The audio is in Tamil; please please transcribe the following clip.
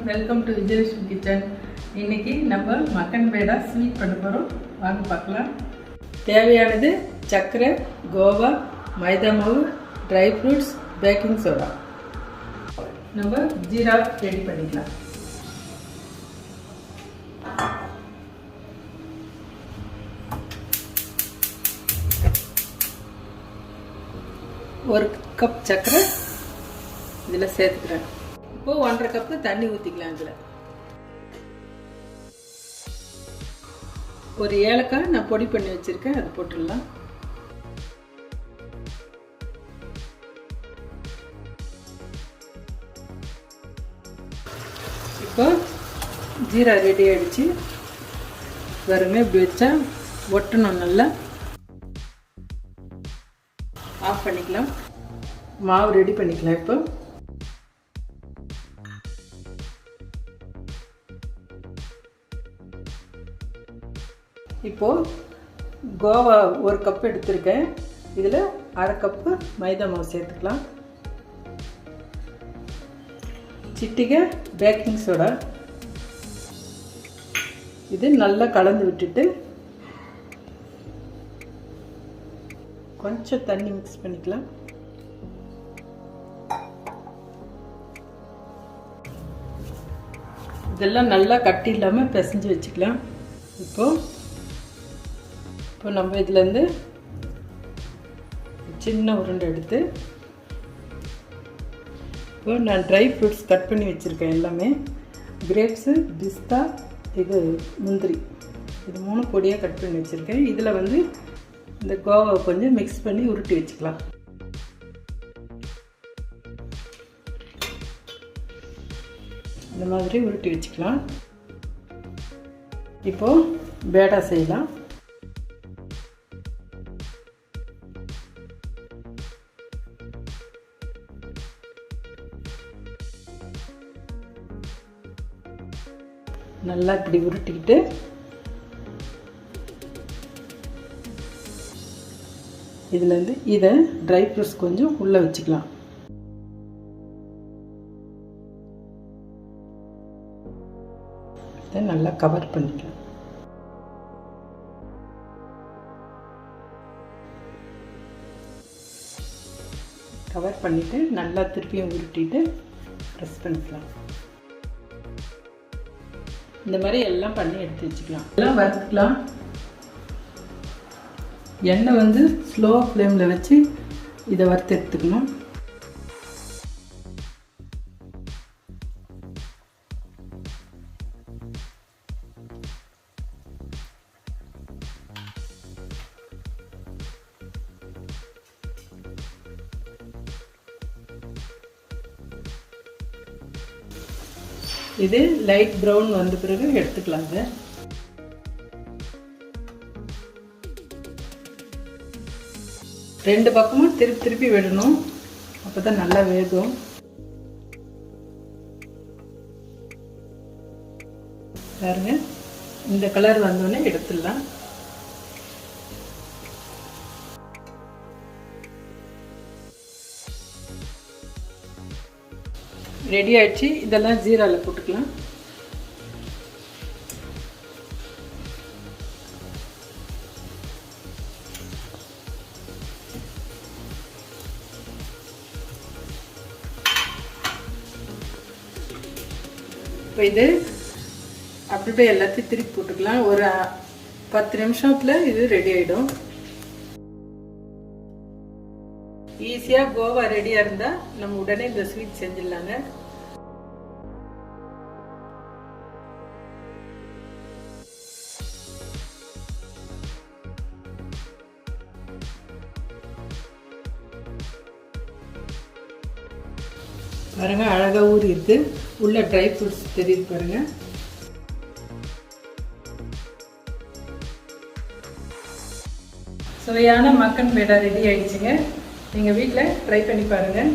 Welcome to Vijayalakshmi kitchen. இன்னைக்கு நம்ம மக்கன் பேடா ஸ்வீட் பண்ண போகிறோம். வாங்க பார்க்கலாம். தேவையானது சர்க்கரை, கோவா, மைதா மாவு, ட்ரை ஃப்ரூட்ஸ், பேக்கிங் சோடா. நம்ம ஜீரா ரெடி பண்ணிக்கலாம். ஒரு கப் சர்க்கரை இதில் சேர்த்துக்கிறேன். இப்போ 1.5 கப்பு தண்ணி ஊற்றிக்கலாம். இதில் ஒரு ஏலக்காய் நான் பொடி பண்ணி வச்சுருக்கேன், அது போட்டுடலாம். இப்போ ஜீரா ரெடி ஆகிடுச்சு. பாருங்க, இப்படி வச்சா ஒட்டணும். நல்லா ஆஃப் பண்ணிக்கலாம். மாவு ரெடி பண்ணிக்கலாம். இப்போ கோவா 1 கப் எடுத்திருக்கேன். இதில் 1/2 கப்பு மைதா மாவு சேர்த்துக்கலாம். சிட்டிகை பேக்கிங் சோடா. இது நல்லா கலந்து விட்டுட்டு கொஞ்சம் தண்ணி மிக்ஸ் பண்ணிக்கலாம். இதெல்லாம் நல்லா கட்டி இல்லாமல் பிசைஞ்சு வச்சுக்கலாம். இப்போ நம்ம இதுலேருந்து சின்ன உருண்டை எடுத்து இப்போ நான் ட்ரை ஃப்ரூட்ஸ் கட் பண்ணி வச்சுருக்கேன். எல்லாமே கிரேப்ஸு, பிஸ்தா, இது முந்திரி, இது 3 பொடியாக கட் பண்ணி வச்சுருக்கேன். இதில் வந்து இந்த கோவாவை கொஞ்சம் மிக்ஸ் பண்ணி உருட்டி வச்சுக்கலாம். இந்த மாதிரி உருட்டி வச்சுக்கலாம். இப்போது பேடா செய்யலாம். நல்லா இப்படி உருட்டிக்கிட்டு இதுலேருந்து இதை ட்ரை ஃப்ரூட்ஸ் கொஞ்சம் உள்ளே வச்சுக்கலாம். இதை நல்லா கவர் பண்ணிக்கலாம். கவர் பண்ணிவிட்டு நல்லா திருப்பியும் உருட்டிட்டு ப்ரெஸ் பண்ணிக்கலாம். இந்த மாதிரி எல்லாம் பண்ணி எடுத்து வச்சுக்கலாம். எல்லாம் வறுத்துக்கலாம். எண்ணெய் வந்து ஸ்லோ ஃப்ளேமில் வச்சு இதை வறுத்து எடுத்துக்கணும். இது லைட் ப்ரௌன் வந்த பிறகு எடுத்துக்கலாங்க. ரெண்டு பக்கமும் திருப்பி விடணும், அப்போ தான் நல்லா வேகும். பாருங்க, இந்த கலர் வந்தோடனே எடுத்துடலாம். ரெடி ஆயிடுச்சு. இதெல்லாம் ஜீராவில் போட்டுக்கலாம். இப்போ இது அப்படியே எல்லாத்தையும் திருப்பி போட்டுக்கலாம். ஒரு 10 நிமிஷத்தில் இது ரெடி ஆகிடும். ஈஸியாக கோவா ரெடியாக இருந்தால் நம்ம உடனே இந்த ஸ்வீட் செஞ்சிடலாங்க. பாருங்க, அழகாக ஊறி இருக்கு. உள்ள ட்ரை ஃப்ரூட்ஸ் தெரியுது பாருங்க. சுவையான மக்கன் பேடா ரெடி ஆயிடுச்சுங்க. நீங்கள் வீட்டில் ட்ரை பண்ணி பாருங்கள்.